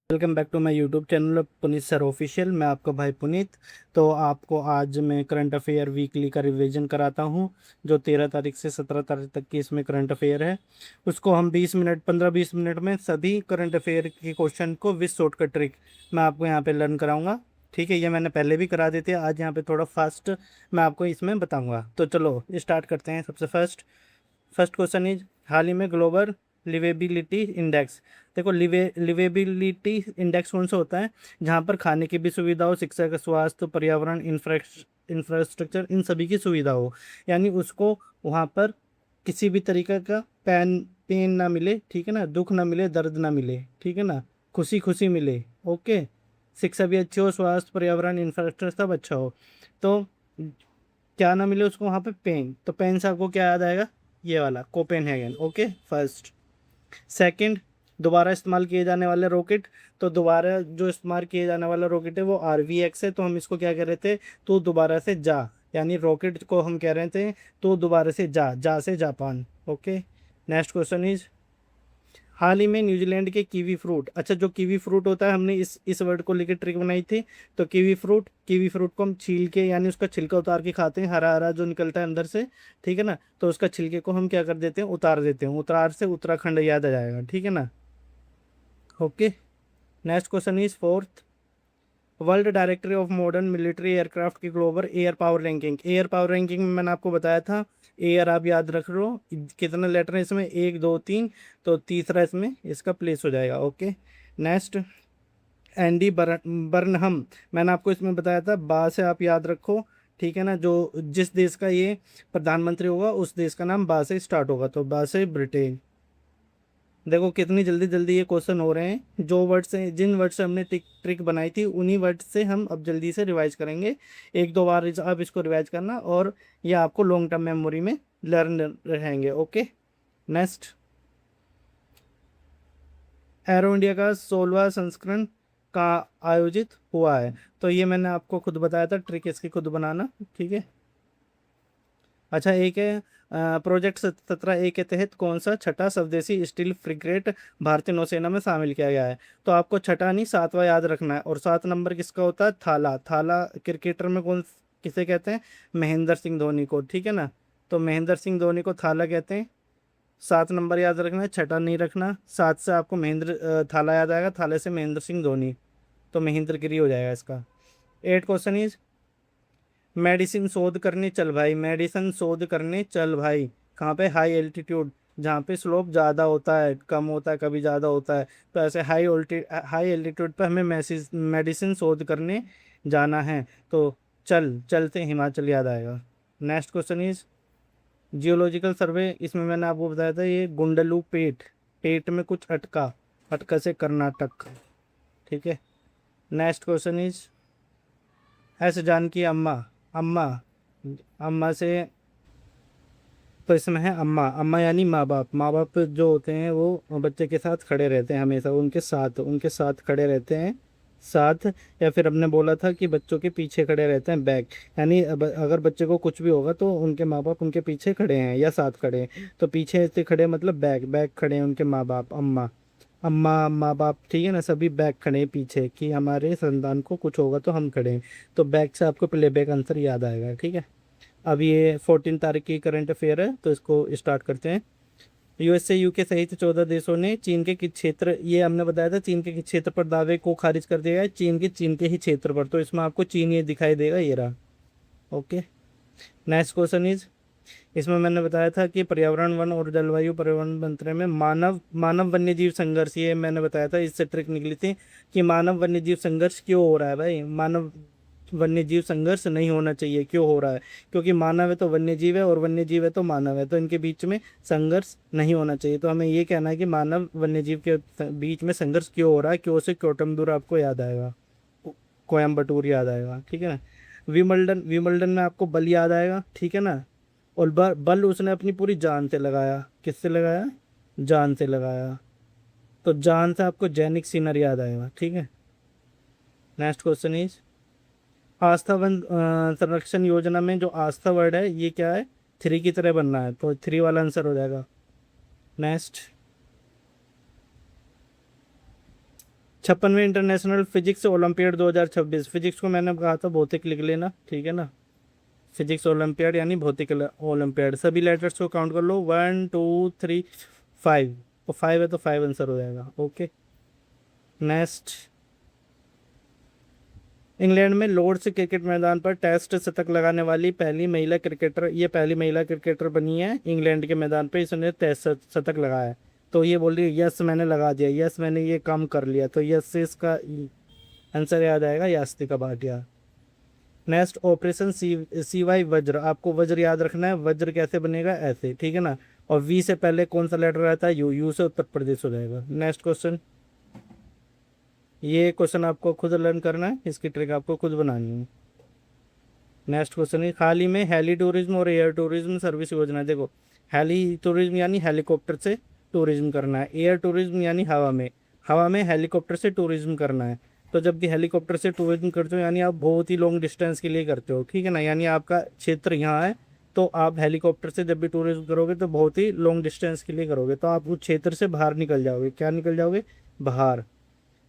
Welcome back to my YouTube channel Puneet sir official. मैं आपका भाई पुनीत। तो आपको आज मैं करंट अफेयर वीकली का रिवीजन कराता हूं। जो 13 तारीख से 17 तारीख तक की इसमें करंट अफेयर है, उसको हम 20 मिनट 15-20 मिनट में सभी करंट अफेयर के क्वेश्चन को विद शॉर्टकट ट्रिक मैं आपको यहाँ पे लर्न कराऊंगा। ठीक है, ये मैंने पहले भी करा देते हैं, आज यहाँ पे थोड़ा फास्ट मैं आपको इसमें बताऊँगा। तो चलो स्टार्ट करते हैं। सबसे फर्स्ट फर्स्ट क्वेश्चन इज, हाल ही में ग्लोबल लिवेबिलिटी इंडेक्स। देखो, लिवेबिलिटी इंडेक्स कौन सा होता है? जहाँ पर खाने की भी सुविधा हो, शिक्षा का, स्वास्थ्य, पर्यावरण, इंफ्रास्ट्रक्चर, इन सभी की सुविधा हो। यानी उसको वहाँ पर किसी भी तरीके का पेन ना मिले, ठीक है ना, दुख ना मिले, दर्द ना मिले, ठीक है ना, खुशी खुशी मिले। ओके, शिक्षा भी अच्छी हो, स्वास्थ्य, पर्यावरण, इंफ्रास्ट्रक्चर सब अच्छा हो। तो क्या ना मिले उसको वहाँ पे? पेन। तो पेन से आपको क्या याद आएगा? ये वाला कोपेनहेगन। Okay, first. सेकंड, दोबारा इस्तेमाल किए जाने वाले रॉकेट। तो दोबारा जो इस्तेमाल किए जाने वाला रॉकेट है वो RVX है, तो हम इसको क्या कह रहे थे? तो दोबारा से जा, यानी रॉकेट को हम कह रहे थे तो दोबारा से जा से Japan. Okay, next question is, हाल ही में न्यूजीलैंड के कीवी फ्रूट। अच्छा, जो कीवी फ्रूट होता है, हमने इस वर्ड को लेकर ट्रिक बनाई थी। तो कीवी फ्रूट को हम छील के, यानी उसका छिलका उतार के खाते हैं, हरा हरा जो निकलता है अंदर से, ठीक है ना। तो उसका छिलके को हम क्या कर देते हैं? उतार देते हैं। उतार से उत्तराखंड याद आ जाएगा, ठीक है ना। Okay, next question is fourth, world directory of modern military aircraft की global air power ranking. Air power ranking में मैंने आपको बताया था, एयर आप याद रख लो। कितने लेटर है इसमें? एक, दो, तीन। तो तीसरा इसमें इसका प्लेस हो जाएगा। Okay, next, Andy Burnham. मैंने आपको इसमें बताया था, बा से आप याद रखो, ठीक है ना। जो जिस देश का ये प्रधानमंत्री होगा उस देश का नाम बा से स्टार्ट होगा, तो बा से ब्रिटेन। देखो कितनी जल्दी जल्दी ये क्वेश्चन हो रहे हैं। जो वर्ड से, जिन वर्ड से हमने ट्रिक बनाई थी, उन्हीं वर्ड से हम अब जल्दी से रिवाइज करेंगे। एक दो बार आप इसको रिवाइज करना, और ये आपको लॉन्ग टर्म मेमोरी में लर्न रहेंगे। ओके, नेक्स्ट, एरो इंडिया का 16वां संस्करण का आयोजित हुआ है। तो ये मैंने आपको खुद बताया था, ट्रिक इसकी खुद बनाना, ठीक है। अच्छा, एक है प्रोजेक्ट 17A के तहत कौन सा छठा स्वदेशी स्टील फ्रिगेट भारतीय नौसेना में शामिल किया गया है? तो आपको छठा नहीं, सातवां याद रखना है। और 7 नंबर किसका होता है? थाला। थाला क्रिकेटर में कौन, किसे कहते हैं? महेंद्र सिंह धोनी को, ठीक है ना। तो महेंद्र सिंह धोनी को थाला कहते हैं। 7 नंबर याद रखना है, छठा नहीं रखना। 7 से आपको थाला याद आएगा, थाले से महेंद्र सिंह धोनी, तो महेंद्र गिरी हो जाएगा इसका। 8 क्वेश्चन इज, मेडिसिन शोध करने चल भाई, मेडिसिन शोध करने चल भाई। कहाँ पे? हाई एल्टीट्यूड, जहाँ पे स्लोप ज़्यादा होता है, कम होता है, कभी ज़्यादा होता है। तो ऐसे हाई एल्टीट्यूड पे हमें मेडिसिन शोध करने जाना है। तो चलते हिमाचल याद आएगा। नेक्स्ट क्वेश्चन इज, जियोलॉजिकल सर्वे। इसमें मैंने आपको बताया था, ये गुंडलू पेट, पेट में कुछ अटका, अटका से कर्नाटक, ठीक है। Next question is, S Janaki Amma. Amma, अम्मा से, तो इसमें है अम्मा। अम्मा यानी माँ बाप। माँ बाप जो होते हैं वो बच्चे के साथ खड़े रहते हैं, हमेशा उनके साथ खड़े रहते हैं, साथ। या फिर हमने बोला था कि बच्चों के पीछे खड़े रहते हैं, बैक। यानी अगर बच्चे को कुछ भी होगा तो उनके माँ बाप उनके पीछे खड़े हैं या साथ खड़े हैं। तो पीछे से खड़े मतलब बैक, बैक खड़े हैं उनके माँ बाप। अम्मा, अम्मा माँ बाप, ठीक है ना, सभी बैक खड़े हैं पीछे, कि हमारे संतान को कुछ होगा तो हम खड़े हैं। तो बैक से आपको प्ले बैक आंसर याद आएगा, ठीक है। अब ये 14 तारीख की करंट अफेयर है, तो इसको स्टार्ट करते हैं। USA, UK सहित 14 देशों ने चीन के किस क्षेत्र, ये हमने बताया था, चीन के किस क्षेत्र पर दावे को खारिज कर दिया है? चीन के ही क्षेत्र पर। तो इसमें आपको चीन ये दिखाई देगा, ये रहा। ओके, नेक्स्ट क्वेश्चन इज, इसमें मैंने बताया था कि पर्यावरण, वन और जलवायु परिवर्तन मंत्रालय में मानव मानव वन्यजीव संघर्ष, ये मैंने बताया था, इससे ट्रिक निकली थी कि मानव वन्यजीव संघर्ष क्यों हो रहा है भाई। मानव वन्यजीव संघर्ष नहीं होना चाहिए, क्यों हो रहा है? क्योंकि मानव है तो वन्यजीव है, और वन्यजीव है तो मानव है, तो इनके बीच में संघर्ष नहीं होना चाहिए। तो हमें ये कहना है कि मानव वन्यजीव के बीच में संघर्ष क्यों हो रहा है। क्यों से कोटमदूर आपको याद आएगा, कोयम्बटूर याद आएगा, ठीक है ना। विमल्डन, विमल्डन में आपको बल याद आएगा, ठीक है ना। और बल उसने अपनी पूरी जान से लगाया। किससे लगाया? जान से लगाया। तो जान से आपको जैनिक सीनर याद आएगा, ठीक है। Next question is, Aastha one संरक्षण योजना में जो आस्था वर्ड है ये क्या है? 3 की तरह बनना है, तो 3 वाला आंसर हो जाएगा। नेक्स्ट, 56वें इंटरनेशनल फिजिक्स ओलंपियाड 2026। फिजिक्स को मैंने कहा था भौतिक लिख लेना, ठीक है ना। फिजिक्स ओलंपियाड यानी भौतिक ओलंपियाड। सभी लेटर्स को काउंट कर लो, 1 2 3 5। तो 5 है तो 5 आंसर हो जाएगा। Okay, next. इंग्लैंड में लॉर्ड्स क्रिकेट मैदान पर टेस्ट शतक लगाने वाली पहली महिला क्रिकेटर, ये पहली महिला क्रिकेटर बनी है इंग्लैंड के मैदान पर, इसने टेस्ट शतक लगाया है। तो ये बोल रही है यस मैंने लगा दिया, यस मैंने ये काम कर लिया, तो यस से इसका आंसर याद आएगा Yastika Bhatia. Next, operation C Y वज्र। आपको वज्र याद रखना है, वज्र कैसे बनेगा, ऐसे, ठीक है ना। और वी से पहले कौन सा लेटर रहता है, यू, यू से उत्तर प्रदेश हो जाएगा। नेक्स्ट क्वेश्चन, ये क्वेश्चन आपको खुद लर्न करना है, इसकी ट्रिक आपको खुद बनानी है। नेक्स्ट क्वेश्चन है, हाल ही में हेली टूरिज्म और एयर टूरिज्म सर्विस योजना। देखो, हेली टूरिज्म यानी हेलीकॉप्टर से टूरिज्म करना है, एयर टूरिज्म यानी हवा में हेलीकॉप्टर से टूरिज्म करना है। तो जब भी हेलीकॉप्टर से टूरिज्म करते हो यानी आप बहुत ही लॉन्ग डिस्टेंस के लिए करते हो, ठीक है ना। यानी आपका क्षेत्र यहाँ है, तो आप हेलीकॉप्टर से जब भी टूरिज्म करोगे तो बहुत ही लॉन्ग डिस्टेंस के लिए करोगे, तो आप उस क्षेत्र से बाहर निकल जाओगे। क्या निकल जाओगे, बाहर।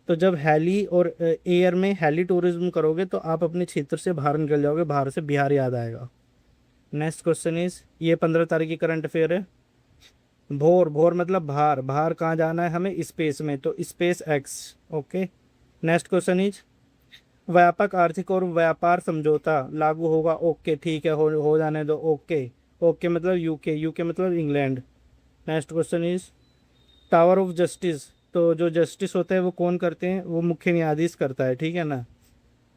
तो जब हेली और एयर में हेली टूरिज्म करोगे तो आप अपने क्षेत्र से बाहर निकल जाओगे, बाहर से बिहार याद आएगा। नेक्स्ट क्वेश्चन इज, ये 15 तारीख की करंट अफेयर है। भोर, भोर मतलब बाहर, बाहर कहाँ जाना है हमें, स्पेस में, तो space x. Okay, next question is, व्यापक आर्थिक और व्यापार समझौता लागू होगा। ओके, ठीक है, हो जाने दो। ओके, ओके मतलब यूके, यूके मतलब England. Next question is, tower of justice. तो जो जस्टिस होता है वो कौन करते हैं, वो मुख्य न्यायाधीश करता है, ठीक है ना,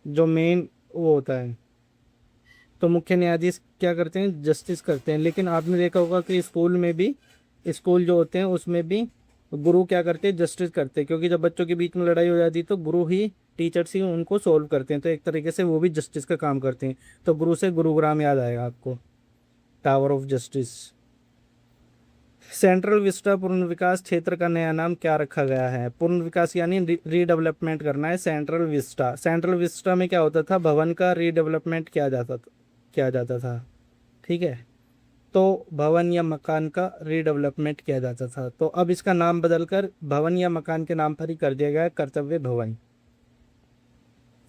जो मेन वो होता है। तो मुख्य न्यायाधीश क्या करते हैं, जस्टिस करते हैं। लेकिन आपने देखा होगा कि स्कूल में भी, स्कूल जो होते हैं उसमें भी गुरु क्या करते हैं, जस्टिस करते हैं। क्योंकि जब बच्चों के बीच में लड़ाई हो जाती है तो गुरु ही, टीचर्स ही उनको सोल्व करते हैं, तो एक तरीके से वो भी जस्टिस का काम करते हैं। तो गुरु से गुरुग्राम याद आएगा आपको, tower of justice. Central Vista पुनर्विकास क्षेत्र का नया नाम क्या रखा गया है। पुनर्विकास यानी रीडेवलपमेंट करना है, सेंट्रल विस्टा। सेंट्रल विस्टा में क्या होता था, भवन का रीडेवलपमेंट किया जाता था, ठीक है। तो भवन या मकान का रीडेवलपमेंट किया जाता था, तो अब इसका नाम बदलकर भवन या मकान के नाम पर ही कर दिया गया है, कर्तव्य भवन।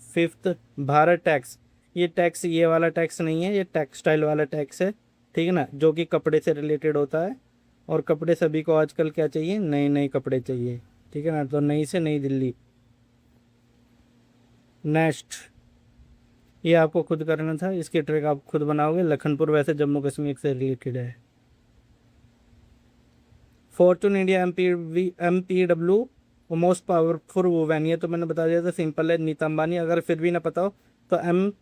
Fifth, Bharat tax. ये टैक्स, ये वाला टैक्स नहीं है, ये टेक्सटाइल वाला टैक्स है, ठीक है ना, जो कि कपड़े से रिलेटेड होता है। और कपड़े सभी को आजकल क्या चाहिए, नए नए कपड़े चाहिए, ठीक है ना, तो नई से नई दिल्ली। नेक्स्ट, ये आपको खुद करना था, इसकी ट्रिक आप खुद बनाओगे। लखनपुर वैसे जम्मू कश्मीर से रिलेटेड है। Fortune India M P W most powerful women, ये तो मैंने बता दिया था, सिंपल है, नीता अंबानी। अगर फिर भी ना पता हो तो एम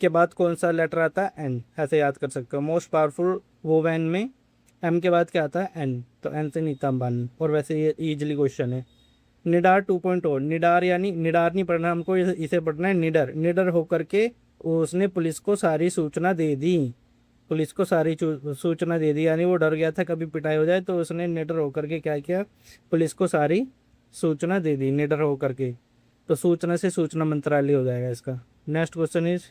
के बाद कौन सा लेटर आता है, एन, ऐसे याद कर सकते हो। मोस्ट पावरफुल वुमेन में एम के बाद क्या आता है, एन, तो एन से नीता अंबानी। और वैसे ये इजीली क्वेश्चन है। निडार 2.0, निडार यानी, निडार नहीं पढ़ना हमको, इसे पढ़ना है निडर। निडर होकर के उसने पुलिस को सारी सूचना दे दी, पुलिस को सारी सूचना दे दी, यानी वो डर गया था कभी पिटाई हो जाए, तो उसने निडर होकर के क्या किया, पुलिस को सारी सूचना दे दी, निडर होकर के। तो सूचना से सूचना मंत्रालय हो जाएगा इसका। नेक्स्ट क्वेश्चन इज,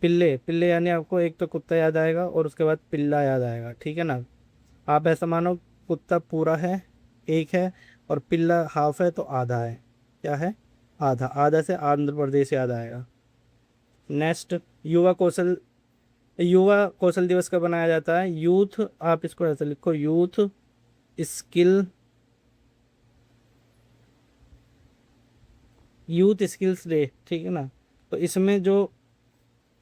पिल्ले। पिल्ले यानी आपको एक तो कुत्ता याद आएगा और उसके बाद पिल्ला याद आएगा, ठीक है ना। आप ऐसा मानो कुत्ता पूरा है, एक है, और पिल्ला हाफ है, तो आधा है। क्या है, आधा। आधा से आंध्र प्रदेश याद आएगा। नेक्स्ट, युवा कौशल दिवस कब बनाया जाता है, यूथ, आप इसको ऐसे लिखो, youth skill, youth skills day, ठीक है ना। तो इसमें जो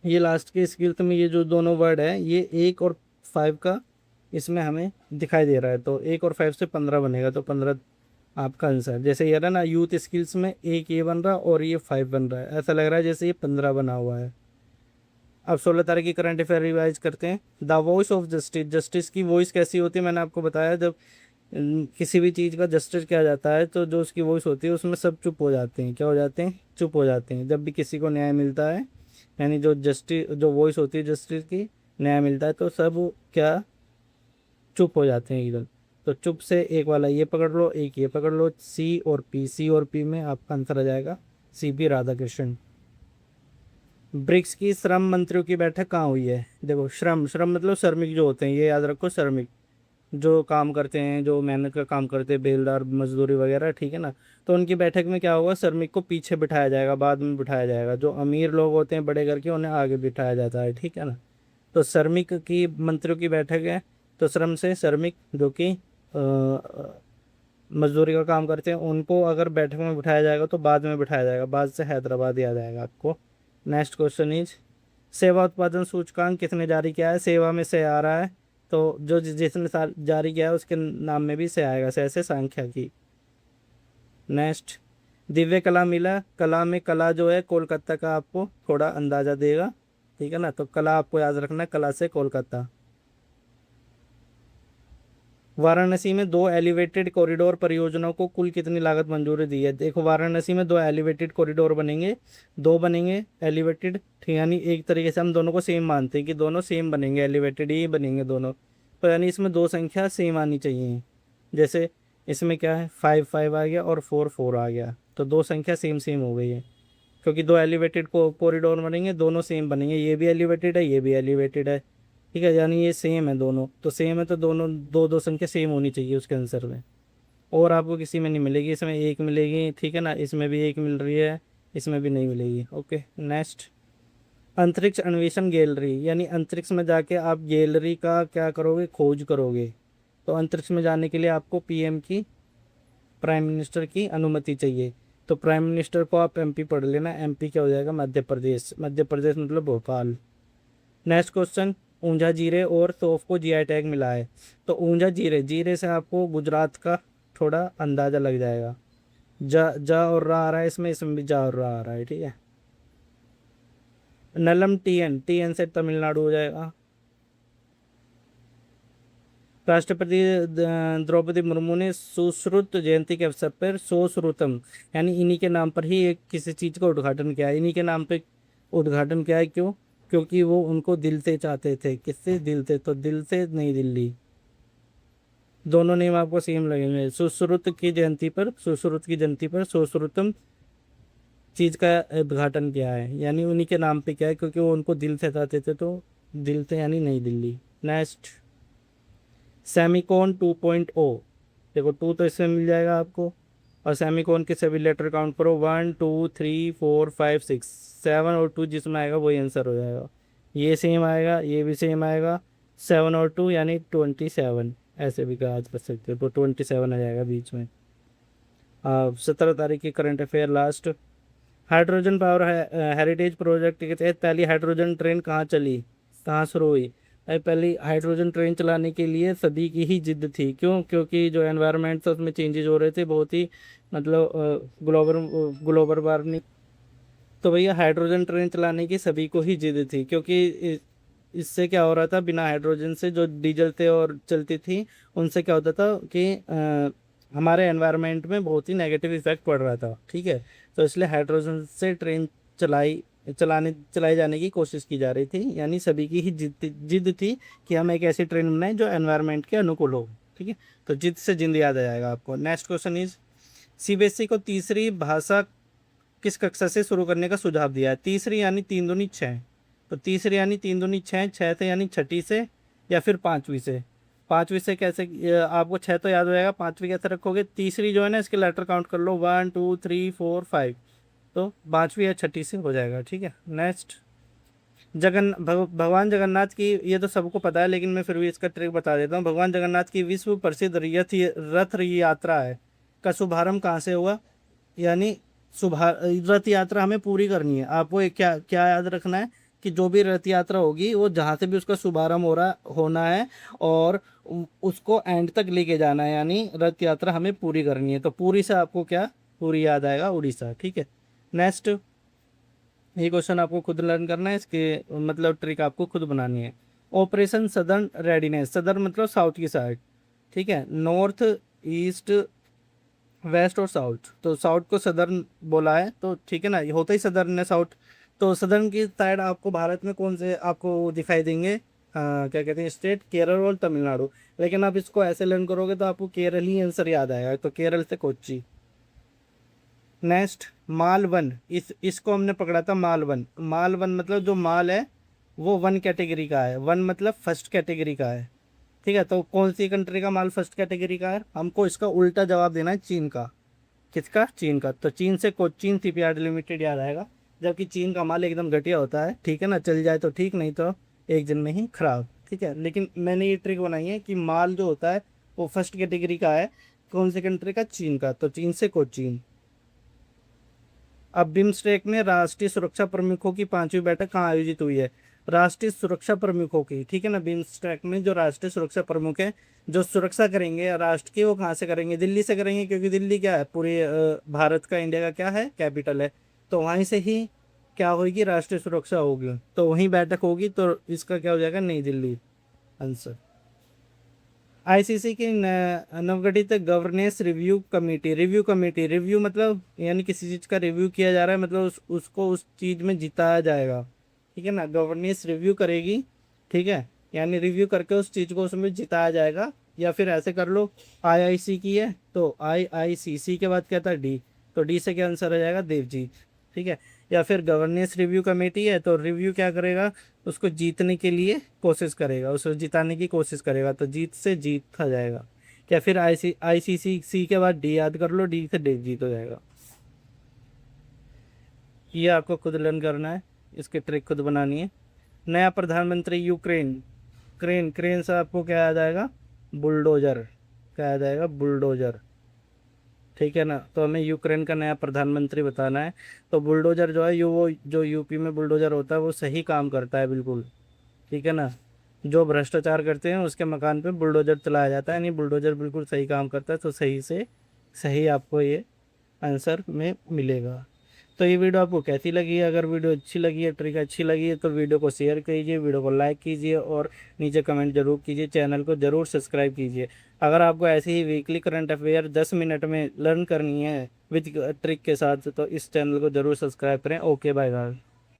ये लास्ट के स्किल्स में ये जो दोनों वर्ड है, ये 1 और 5 का इसमें हमें दिखाई दे रहा है, तो 1 और 5 से 15 बनेगा, तो 15 आपका आंसर। जैसे ये रहा ना, यूथ स्किल्स में एक ये बन रहा और ये 5 बन रहा है, ऐसा लग रहा है जैसे ये 15 बना हुआ है। अब 16 तारीख की करंट अफेयर रिवाइज करते हैं। The voice of justice. Justice की वॉइस कैसी होती है, मैंने आपको बताया, जब किसी भी चीज़ का जस्टिस किया जाता है तो जो उसकी वॉइस होती है उसमें सब चुप हो जाते हैं। क्या हो जाते हैं, चुप हो जाते हैं। जब भी किसी को न्याय मिलता है, यानी जो वॉइस होती है जस्टिस की, न्याय मिलता है तो सब क्या, चुप हो जाते हैं एकदम। तो चुप से एक वाला ये पकड़ लो, एक ये पकड़ लो, सी और पी। सी और पी में आपका आंसर आ जाएगा सी पी राधाकृष्णन। ब्रिक्स की श्रम मंत्रियों की बैठक कहाँ हुई है। देखो, श्रम, श्रम मतलब श्रमिक जो होते हैं, ये याद रखो, श्रमिक। जो काम करते हैं, जो मेहनत का काम करते हैं, बेलदार मजदूरी वगैरह, ठीक है ना। तो उनकी बैठक में क्या होगा, श्रमिक को पीछे बिठाया जाएगा, बाद में बिठाया जाएगा। जो अमीर लोग होते हैं बड़े घर के, उन्हें आगे बिठाया जाता है, ठीक है ना। तो श्रमिक की मंत्रियों की बैठक है, तो श्रम से श्रमिक जो कि मजदूरी का काम करते हैं, उनको अगर बैठक में बिठाया जाएगा तो बाद में बिठाया जाएगा, बाद से हैदराबाद याद आएगा आपको। नेक्स्ट क्वेश्चन इज, सेवा उत्पादन सूचकांक किसने जारी किया है? सेवा में से आ रहा है, तो जो जिसने जारी किया है उसके नाम में भी से आएगा, से संख्या की। नेक्स्ट, दिव्य कला मिला, कला में कला जो है कोलकाता का आपको थोड़ा अंदाजा देगा, ठीक है ना। तो कला आपको याद रखना है, कला से कोलकाता। वाराणसी में 2 एलिवेटेड कॉरिडोर परियोजनाओं को कुल कितनी लागत मंजूरी दी है? देखो, वाराणसी में 2 एलिवेटेड कॉरिडोर बनेंगे, 2 बनेंगे एलिवेटेड, ठीक, यानी एक तरीके से हम दोनों को सेम मानते हैं कि दोनों सेम बनेंगे, एलिवेटेड ही बनेंगे दोनों। तो यानी इसमें 2 संख्या सेम आनी चाहिए। जैसे इसमें क्या है, 5 5 आ गया और 4 4 आ गया, तो 2 संख्या सेम सेम हो गई है। क्योंकि 2 एलिवेटेड कॉरिडोर बनेंगे, दोनों सेम बनेंगे, ये भी एलिवेटेड है, ये भी एलिवेटेड है, ठीक है, यानी ये सेम है दोनों, तो सेम है तो दोनों दो दो संख्या सेम होनी चाहिए उसके आंसर में। और आपको किसी में नहीं मिलेगी, इसमें एक मिलेगी, ठीक है ना, इसमें भी एक मिल रही है, इसमें भी नहीं मिलेगी। ओके, नेक्स्ट, अंतरिक्ष अन्वेषण गैलरी, यानी अंतरिक्ष में जाके आप गैलरी का क्या करोगे, खोज करोगे। तो अंतरिक्ष में जाने के लिए आपको पीएम की, प्राइम मिनिस्टर की अनुमति चाहिए। तो प्राइम मिनिस्टर को आप एमपी पढ़ लेना, एमपी क्या हो जाएगा, मध्य प्रदेश, मध्य प्रदेश मतलब भोपाल। नेक्स्ट क्वेश्चन, ऊंझा जीरे और सौंफ को जीआई टैग मिला है। तो ऊंझा जीरे, जीरे से आपको गुजरात का थोड़ा अंदाजा लग जाएगा। जा और रा आ रहा है इसमें, इसमें भी जा और रा आ रहा है, ठीक है। नलम, टीएन, टीएन से तमिलनाडु हो जाएगा। राष्ट्रपति द्रौपदी मुर्मू ने सुश्रुत जयंती के अवसर पर सोश्रुतम, यानी इन्हीं के नाम पर ही एक किसी चीज का उद्घाटन किया है, इन्हीं के नाम पे उद्घाटन किया है। क्यों? क्योंकि वो उनको दिल से चाहते थे। किससे? दिल से, तो दिल से नई दिल्ली। दोनों नेम आपको सेम लगेंगे। सुश्रुत की जयंती पर, सुश्रुत की जयंती पर सुश्रुतम चीज का उद्घाटन किया है, यानी उन्हीं के नाम पे क्या है, क्योंकि वो उनको दिल से चाहते थे, तो दिल से यानी नई दिल्ली। नेक्स्ट, सेमिकोन 2.0, देखो 2 तो इसमें मिल जाएगा आपको, और सेमिकोन के सभी लेटर काउंट करो, 1 2 3 4 5 6 7 और 2 जिसमें आएगा वही आंसर हो जाएगा। ये सेम आएगा, ये भी सेम आएगा, 7 और 2 यानी 27, ऐसे भी कहा कर सकते हो, तो 27 आ जाएगा बीच में। 17 तारीख की current affair last, hydrogen power heritage project के तहत पहली हाइड्रोजन ट्रेन कहाँ चली, कहाँ शुरू हुई? पहली हाइड्रोजन ट्रेन चलाने के लिए सभी की ही जिद थी। क्यों? क्योंकि जो एनवायरनमेंट था उसमें चेंजेस हो रहे थे बहुत ही, मतलब ग्लोबल ग्लोबल वार्मिंग। तो भैया हाइड्रोजन ट्रेन चलाने की सभी को ही जिद थी, क्योंकि इससे क्या हो रहा था, बिना हाइड्रोजन से जो डीजल थे और चलती थी, उनसे क्या होता था कि हमारे एनवायरनमेंट में बहुत ही नेगेटिव इफेक्ट पड़ रहा था, ठीक है। तो इसलिए हाइड्रोजन से ट्रेन चलाई जाने की कोशिश की जा रही थी, यानी सभी की ही जिद थी कि हम एक ऐसी ट्रेन बनाएं जो एनवायरनमेंट के अनुकूल हो, ठीक है। तो जिद से जिंद याद आ जाएगा आपको। नेक्स्ट क्वेश्चन इज, सीबीएसई को तीसरी भाषा किस कक्षा से शुरू करने का सुझाव दिया है? तीसरी यानी 3 दूनी 6, तो तीसरी यानी 3 दूनी 6, 6 से यानी छठी से, या फिर पाँचवीं से। पाँचवीं से कैसे, आपको 6 तो याद हो जाएगा, पाँचवीं कैसे रखोगे? तीसरी जो है ना, इसके लेटर काउंट कर लो, 1 2 3 4 5, तो पाँचवीं या छठी से हो जाएगा, ठीक है। नेक्स्ट, भगवान जगन्नाथ की, ये तो सबको पता है लेकिन मैं फिर भी इसका ट्रिक बता देता हूँ। भगवान जगन्नाथ की विश्व प्रसिद्ध रथ यात्रा है का शुभारंभ कहाँ से हुआ? यानी शुभ रथ यात्रा हमें पूरी करनी है। आपको एक क्या क्या याद रखना है कि जो भी रथ यात्रा होगी वो जहाँ से भी उसका शुभारंभ हो रहा होना है, और उसको एंड तक लेके जाना है, यानी रथ यात्रा हमें पूरी करनी है। तो पूरी से आपको क्या, पूरी याद आएगा, उड़ीसा, ठीक है। नेक्स्ट, ये क्वेश्चन आपको खुद लर्न करना है, इसके मतलब ट्रिक आपको खुद बनानी है। ऑपरेशन सदर्न रेडीनेस, सदर्न मतलब साउथ की साइड, ठीक है, नॉर्थ ईस्ट वेस्ट और साउथ, तो साउथ को सदर्न बोला है, तो ठीक है ना, ये होता ही सदर्न है साउथ। तो सदर्न की साइड आपको भारत में कौन से आपको दिखाई देंगे, क्या कहते हैं, स्टेट? केरल और तमिलनाडु। लेकिन आप इसको ऐसे लर्न करोगे तो आपको केरल ही आंसर याद आएगा, तो केरल से कोच्चि। नेक्स्ट, मालवन, इसको हमने पकड़ा था, मालवन। मालवन मतलब जो माल है वो 1 कैटेगरी का है, 1 मतलब फर्स्ट कैटेगरी का है, ठीक है, तो कौन सी कंट्री का माल फर्स्ट कैटेगरी का है, हमको इसका उल्टा जवाब देना है, चीन का। किसका? चीन का। तो चीन से कोचीन शिपयार्ड लिमिटेड याद आएगा, जबकि चीन का माल एकदम घटिया होता है, ठीक है ना, चल जाए तो ठीक, नहीं तो एक दिन में ही खराब, ठीक है। लेकिन मैंने ये ट्रिक बनाई है कि माल जो होता है वो फर्स्ट कैटेगरी का है, कौन सी कंट्री का? चीन का, तो चीन से कोचीन। अब बिम्स्टेक में राष्ट्रीय सुरक्षा प्रमुखों की पांचवी बैठक कहाँ आयोजित हुई है? राष्ट्रीय सुरक्षा प्रमुखों की, ठीक है ना, बिम्स्टेक में जो राष्ट्रीय सुरक्षा प्रमुख है, जो सुरक्षा करेंगे राष्ट्र की, वो कहाँ से करेंगे? दिल्ली से करेंगे, क्योंकि दिल्ली क्या है, पूरे भारत का, इंडिया का क्या है, कैपिटल है। तो वहीं से ही क्या होगी? राष्ट्रीय सुरक्षा होगी, तो वहीं बैठक होगी, तो इसका क्या हो जाएगा? नई दिल्ली आंसर। आईसीसी की नवगठित governance review committee, review committee, review मतलब यानी किसी चीज़ का रिव्यू किया जा रहा है, मतलब उसको उस चीज़ में जिताया जाएगा, ठीक है ना, गवर्नेंस रिव्यू करेगी, ठीक है, यानी रिव्यू करके उस चीज़ को उसमें जिताया जाएगा। या फिर ऐसे कर लो, आईआईसी की है तो आईआईसीसी के बाद क्या था? डी, तो डी से क्या आंसर आ जाएगा? देवजीत, ठीक है। या फिर गवर्नेंस रिव्यू कमेटी है तो रिव्यू क्या करेगा? उसको जीतने के लिए कोशिश करेगा, उसको जिताने की कोशिश करेगा, तो जीत से जीत आ जाएगा। या फिर आईसीसी के बाद डी याद कर लो, डी से डी जीत हो जाएगा। ये आपको खुद लर्न करना है, इसकी ट्रिक खुद बनानी है। नया प्रधानमंत्री यूक्रेन, क्रेन, क्रेन से आपको क्या याद आएगा? बुलडोजर, क्या याद आएगा? बुलडोजर, ठीक है ना। तो हमें यूक्रेन का नया प्रधानमंत्री बताना है। तो बुलडोजर जो है, वो जो यूपी में बुलडोजर होता है वो सही काम करता है बिल्कुल, ठीक है ना। जो भ्रष्टाचार करते हैं उसके मकान पे बुलडोजर चलाया जाता है, यानी बुलडोजर बिल्कुल सही काम करता है, तो सही से सही आपको ये आंसर में मिलेगा। तो ये वीडियो आपको कैसी लगी है? अगर वीडियो अच्छी लगी है, ट्रिक अच्छी लगी है, तो वीडियो को शेयर कीजिए, वीडियो को लाइक कीजिए और नीचे कमेंट जरूर कीजिए, चैनल को जरूर सब्सक्राइब कीजिए। अगर आपको ऐसी ही वीकली करंट अफेयर 10 मिनट में लर्न करनी है विद ट्रिक के साथ, तो इस चैनल को जरूर सब्सक्राइब करें। Okay, bye bye.